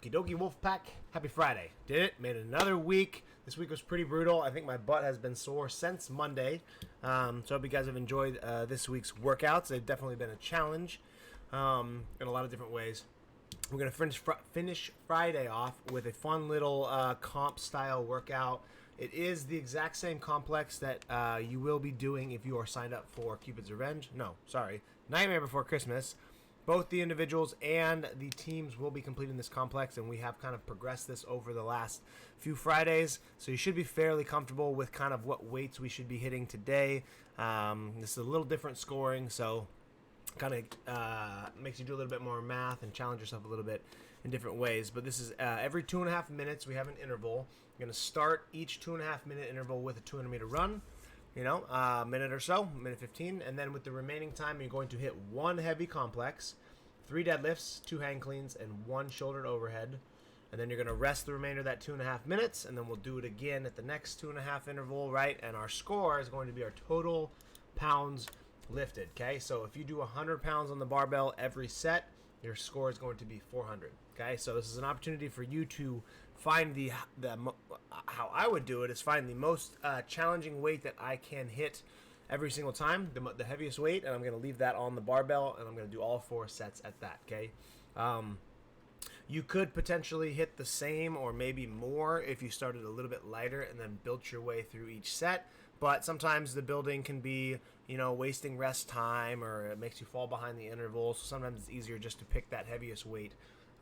Kidoki Wolfpack, happy Friday. Did it, made another week. This week was pretty brutal. I think my butt has been sore since Monday. So I hope you guys have enjoyed this week's workouts. They've definitely been a challenge in a lot of different ways. We're going to finish Friday off with a fun little comp style workout. It is the exact same complex that you will be doing if you are signed up for Cupid's Revenge. No, sorry, Nightmare Before Christmas. Both the individuals and the teams will be completing this complex, and we have kind of progressed this over the last few Fridays. So you should be fairly comfortable with kind of what weights we should be hitting today. This is a little different scoring, so kind of makes you do a little bit more math and challenge yourself a little bit in different ways. But this is every 2.5 minutes we have an interval. You're going to start each 2.5 minute interval with a 200 meter run. A minute or so, minute 15, and then with the remaining time, you're going to hit one heavy complex, 3 deadlifts, 2 hang cleans, and 1 shouldered overhead. And then you're going to rest the remainder of that 2.5 minutes, and then we'll do it again at the next 2.5 interval, right? And our score is going to be our total pounds lifted, okay? So if you do 100 pounds on the barbell every set, your score is going to be 400. Okay, so this is an opportunity for you to find the how I would do it is find the most challenging weight that I can hit every single time, the heaviest weight, and I'm going to leave that on the barbell, and I'm going to do all 4 sets at that. Okay. You could potentially hit the same or maybe more if you started a little bit lighter and then built your way through each set. But sometimes the building can be, wasting rest time, or it makes you fall behind the interval. So sometimes it's easier just to pick that heaviest weight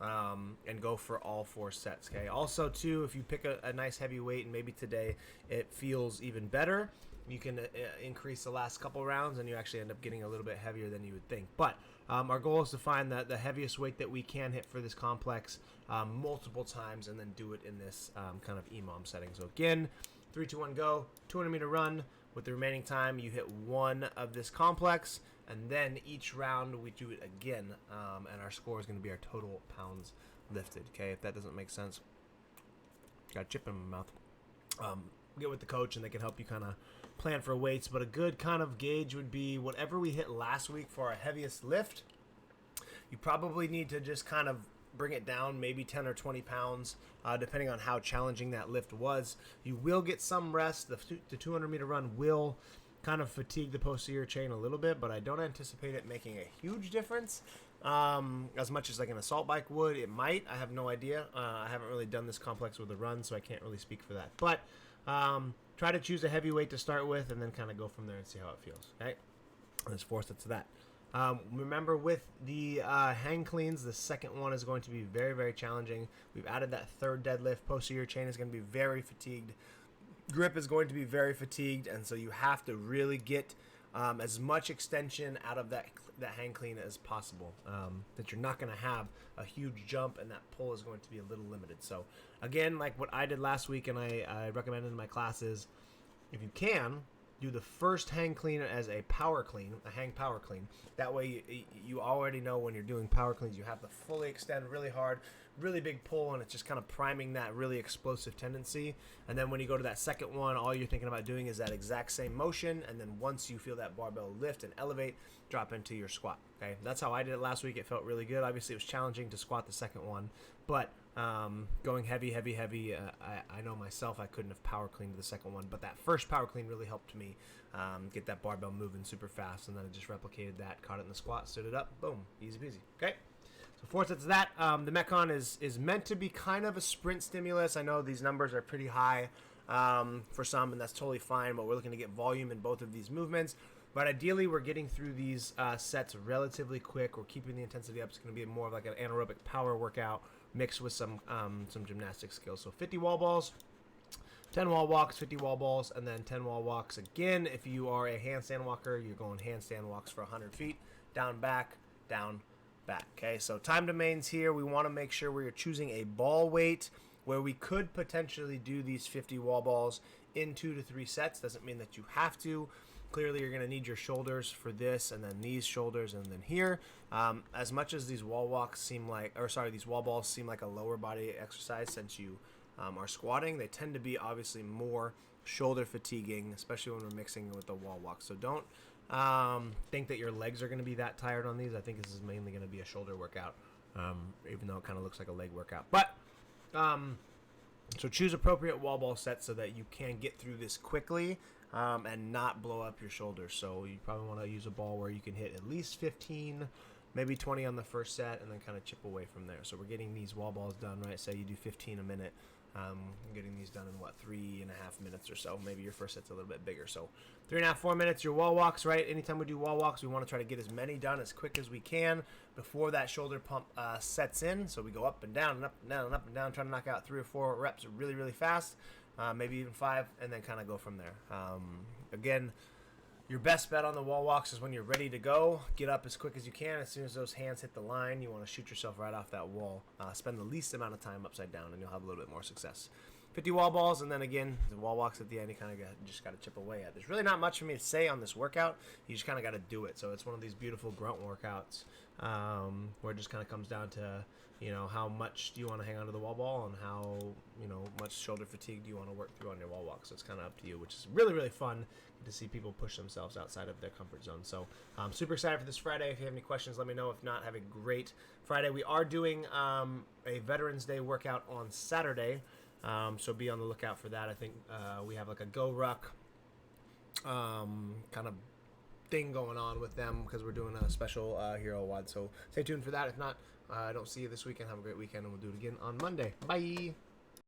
and go for all 4 sets. Okay. Also, too, if you pick a nice heavy weight and maybe today it feels even better, you can increase the last couple rounds and you actually end up getting a little bit heavier than you would think. But our goal is to find the heaviest weight that we can hit for this complex multiple times and then do it in this kind of EMOM setting. So again, 3, 2, 1, go. 200 meter run. With the remaining time, you hit 1 of this complex, and then each round we do it again, and our score is going to be our total pounds lifted. Okay, if that doesn't make sense, got a chip in my mouth. Get with the coach, and they can help you kind of plan for weights. But a good kind of gauge would be whatever we hit last week for our heaviest lift. You probably need to just kind of bring it down maybe 10 or 20 pounds, depending on how challenging that lift was. You will get some rest. The 200 meter run will kind of fatigue the posterior chain a little bit, but I don't anticipate it making a huge difference as much as like an assault bike would. It might. I have no idea. I haven't really done this complex with a run, so I can't really speak for that. But try to choose a heavy weight to start with and then kind of go from there and see how it feels. Okay? There's 4 sets of that. Remember, with the hang cleans, the second one is going to be very, very challenging. We've added that 3rd deadlift. Posterior chain is going to be very fatigued. Grip is going to be very fatigued, and so you have to really get as much extension out of that hang clean as possible. That you're not going to have a huge jump, and that pull is going to be a little limited. So again, like what I did last week, and I recommended in my classes, if you can, do the first hang clean as a power clean, a hang power clean. That way you already know when you're doing power cleans, you have to fully extend really hard, really big pull, and it's just kind of priming that really explosive tendency. And then when you go to that second one, all you're thinking about doing is that exact same motion, and then once you feel that barbell lift and elevate, drop into your squat. Okay, that's how I did it last week. It felt really good. Obviously, it was challenging to squat the second one, but going heavy, I know myself I couldn't have power cleaned the second one, but that first power clean really helped me get that barbell moving super fast, and then I just replicated that, caught it in the squat, stood it up, boom, easy peasy. Okay, so 4 sets of that. The Metcon is meant to be kind of a sprint stimulus. I know these numbers are pretty high for some, and that's totally fine, but we're looking to get volume in both of these movements. But ideally, we're getting through these sets relatively quick. We're keeping the intensity up. It's going to be more of like an anaerobic power workout mixed with some gymnastic skills. So 50 wall balls, 10 wall walks, 50 wall balls, and then 10 wall walks. Again, if you are a handstand walker, you're going handstand walks for 100 feet, down, back, down, back. Okay, so time domains here. We want to make sure we're choosing a ball weight where we could potentially do these 50 wall balls in 2 to 3 sets. Doesn't mean that you have to. Clearly, you're going to need your shoulders for this, and then these shoulders, and then here. As much as these wall balls seem like a lower body exercise, since you are squatting, they tend to be obviously more shoulder fatiguing, especially when we're mixing it with the wall walk. So don't think that your legs are going to be that tired on these. I think this is mainly going to be a shoulder workout even though it kind of looks like a leg workout. But so choose appropriate wall ball sets so that you can get through this quickly and not blow up your shoulders. So you probably want to use a ball where you can hit at least 15, maybe 20 on the first set, and then kind of chip away from there. So we're getting these wall balls done, right? Say you do 15 a minute. Getting these done in 3.5 minutes or so. Maybe your first set's a little bit bigger. So 3.5, 4 minutes, your wall walks, right? Anytime we do wall walks, we want to try to get as many done as quick as we can before that shoulder pump sets in. So we go up and down and up and down and up and down, trying to knock out 3 or 4 reps really, really fast, maybe even 5, and then kind of go from there. Again, your best bet on the wall walks is when you're ready to go. Get up as quick as you can. As soon as those hands hit the line, you want to shoot yourself right off that wall. Spend the least amount of time upside down, and you'll have a little bit more success. 50 wall balls, and then again, the wall walks at the end, you kind of just got to chip away at. There's really not much for me to say on this workout. You just kind of got to do it. So it's one of these beautiful grunt workouts where it just kind of comes down to, how much do you want to hang onto the wall ball and how, much shoulder fatigue do you want to work through on your wall walk. So it's kind of up to you, which is really, really fun to see people push themselves outside of their comfort zone. So I'm super excited for this Friday. If you have any questions, let me know. If not, have a great Friday. We are doing a Veterans Day workout on Saturday. So be on the lookout for that. I think we have like a Go Ruck kind of thing going on with them because we're doing a special Hero WOD. So stay tuned for that. If not, I don't see you this weekend. Have a great weekend, and we'll do it again on Monday. Bye.